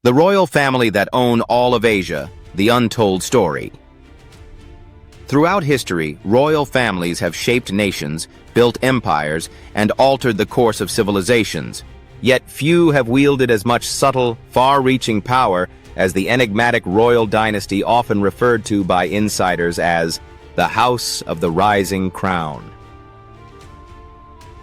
The royal family that own all of Asia, the Untold Story. Throughout history, royal families have shaped nations, built empires, and altered the course of civilizations. Yet few have wielded as much subtle, far-reaching power as the enigmatic royal dynasty often referred to by insiders as the House of the Rising Crown.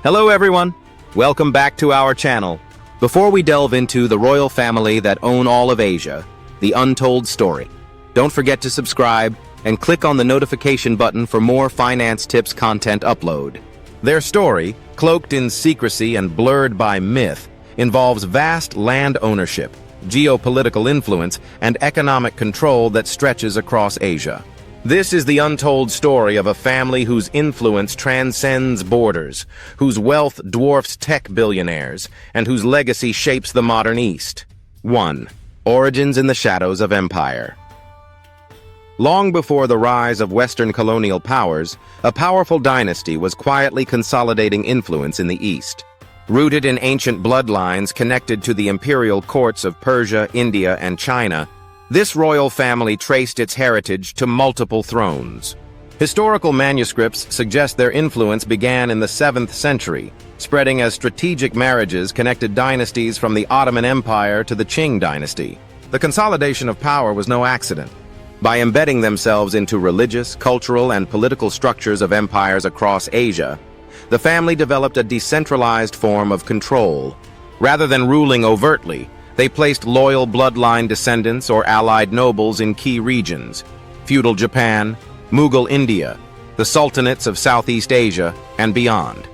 Hello everyone, welcome back to our channel. Before we delve into the royal family that own all of Asia, the Untold Story, don't forget to subscribe and click on the notification button for more finance tips content upload. Their story, cloaked in secrecy and blurred by myth, involves vast land ownership, geopolitical influence, and economic control that stretches across Asia. This is the untold story of a family whose influence transcends borders, whose wealth dwarfs tech billionaires, and whose legacy shapes the modern East. 1. Origins in the shadows of empire. Long before the rise of Western colonial powers, a powerful dynasty was quietly consolidating influence in the East. Rooted in ancient bloodlines connected to the imperial courts of Persia, India, and China, this royal family traced its heritage to multiple thrones. Historical manuscripts suggest their influence began in the 7th century, spreading as strategic marriages connected dynasties from the Ottoman Empire to the Qing dynasty. The consolidation of power was no accident. By embedding themselves into religious, cultural, and political structures of empires across Asia, the family developed a decentralized form of control. Rather than ruling overtly, they placed loyal bloodline descendants or allied nobles in key regions: feudal Japan, Mughal India, the sultanates of Southeast Asia, and beyond.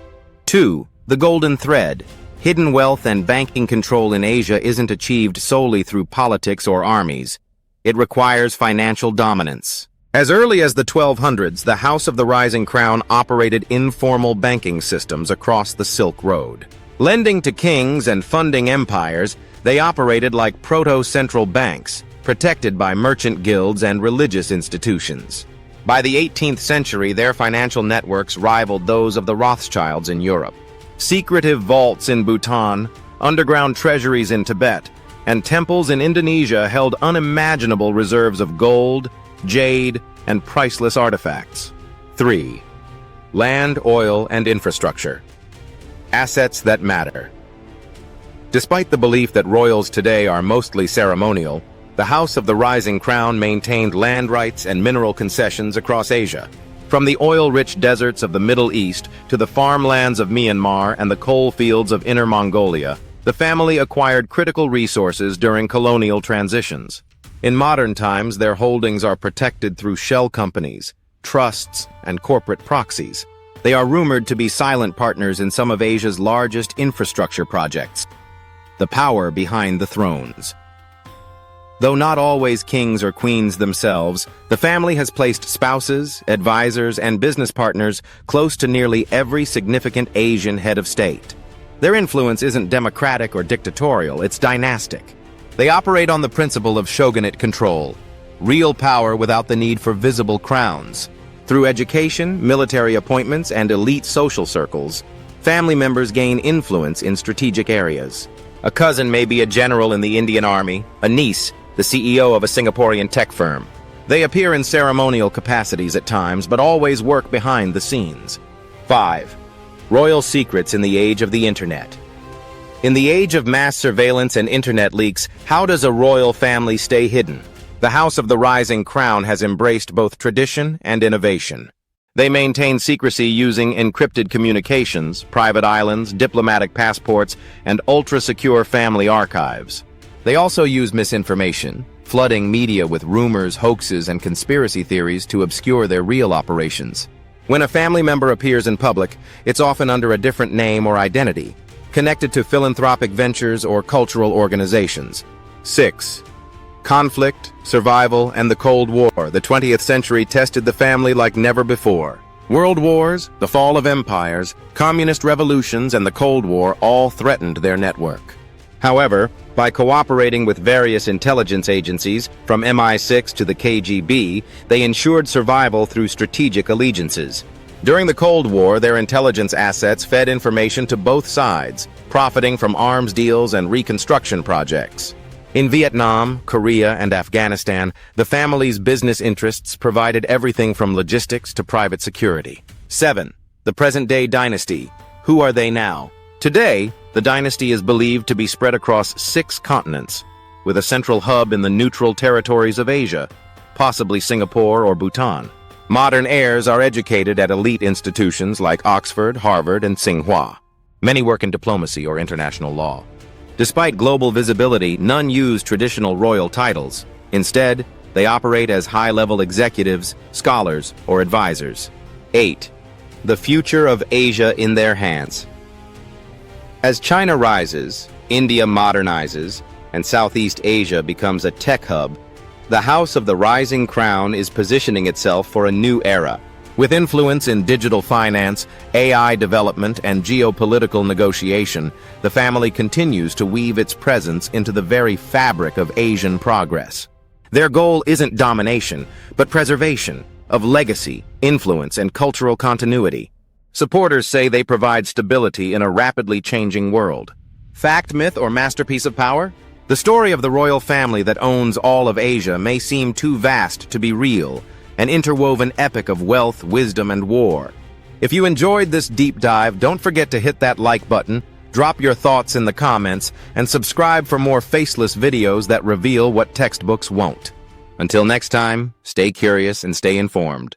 2. The golden thread. Hidden wealth and banking control in Asia isn't achieved solely through politics or armies. It requires financial dominance. As early as the 1200s, the House of the Rising Crown operated informal banking systems across the Silk Road. Lending to kings and funding empires, they operated like proto-central banks, protected by merchant guilds and religious institutions. By the 18th century, their financial networks rivaled those of the Rothschilds in Europe. Secretive vaults in Bhutan, underground treasuries in Tibet, and temples in Indonesia held unimaginable reserves of gold, jade, and priceless artifacts. 3. Land, oil, and infrastructure. Assets that matter. Despite the belief that royals today are mostly ceremonial, the House of the Rising Crown maintained land rights and mineral concessions across Asia. From the oil-rich deserts of the Middle East to the farmlands of Myanmar and the coal fields of Inner Mongolia, the family acquired critical resources during colonial transitions. In modern times, their holdings are protected through shell companies, trusts, and corporate proxies. They are rumored to be silent partners in some of Asia's largest infrastructure projects. The power behind the thrones. Though not always kings or queens themselves, the family has placed spouses, advisors, and business partners close to nearly every significant Asian head of state. Their influence isn't democratic or dictatorial, it's dynastic. They operate on the principle of shogunate control, real power without the need for visible crowns. Through education, military appointments, and elite social circles, family members gain influence in strategic areas. A cousin may be a general in the Indian Army, a niece, the CEO of a Singaporean tech firm. They appear in ceremonial capacities at times, but always work behind the scenes. 5. Royal secrets in the age of the Internet. In the age of mass surveillance and Internet leaks, how does a royal family stay hidden? The House of the Rising Crown has embraced both tradition and innovation. They maintain secrecy using encrypted communications, private islands, diplomatic passports, and ultra-secure family archives. They also use misinformation, flooding media with rumors, hoaxes, and conspiracy theories to obscure their real operations. When a family member appears in public, it's often under a different name or identity, connected to philanthropic ventures or cultural organizations. 6. Conflict, survival, and the Cold War. The 20th century tested the family like never before. World wars, the fall of empires, communist revolutions, and the Cold War all threatened their network. However, by cooperating with various intelligence agencies, from MI6 to the KGB, they ensured survival through strategic allegiances. During the Cold War, their intelligence assets fed information to both sides, profiting from arms deals and reconstruction projects. In Vietnam, Korea, and Afghanistan, the family's business interests provided everything from logistics to private security. 7. The present-day dynasty. Who are they now? Today, the dynasty is believed to be spread across 6 continents, with a central hub in the neutral territories of Asia, possibly Singapore or Bhutan. Modern heirs are educated at elite institutions like Oxford, Harvard, and Tsinghua. Many work in diplomacy or international law. Despite global visibility, none use traditional royal titles. Instead, they operate as high-level executives, scholars, or advisors. 8. The future of Asia in their hands. As China rises, India modernizes, and Southeast Asia becomes a tech hub, the House of the Rising Crown is positioning itself for a new era. With influence in digital finance, AI development, and geopolitical negotiation, the family continues to weave its presence into the very fabric of Asian progress. Their goal isn't domination, but preservation of legacy, influence, and cultural continuity. Supporters say they provide stability in a rapidly changing world. Fact, myth, or masterpiece of power? The story of the royal family that owns all of Asia may seem too vast to be real, an interwoven epic of wealth, wisdom, and war. If you enjoyed this deep dive, don't forget to hit that like button, drop your thoughts in the comments, and subscribe for more faceless videos that reveal what textbooks won't. Until next time, stay curious and stay informed.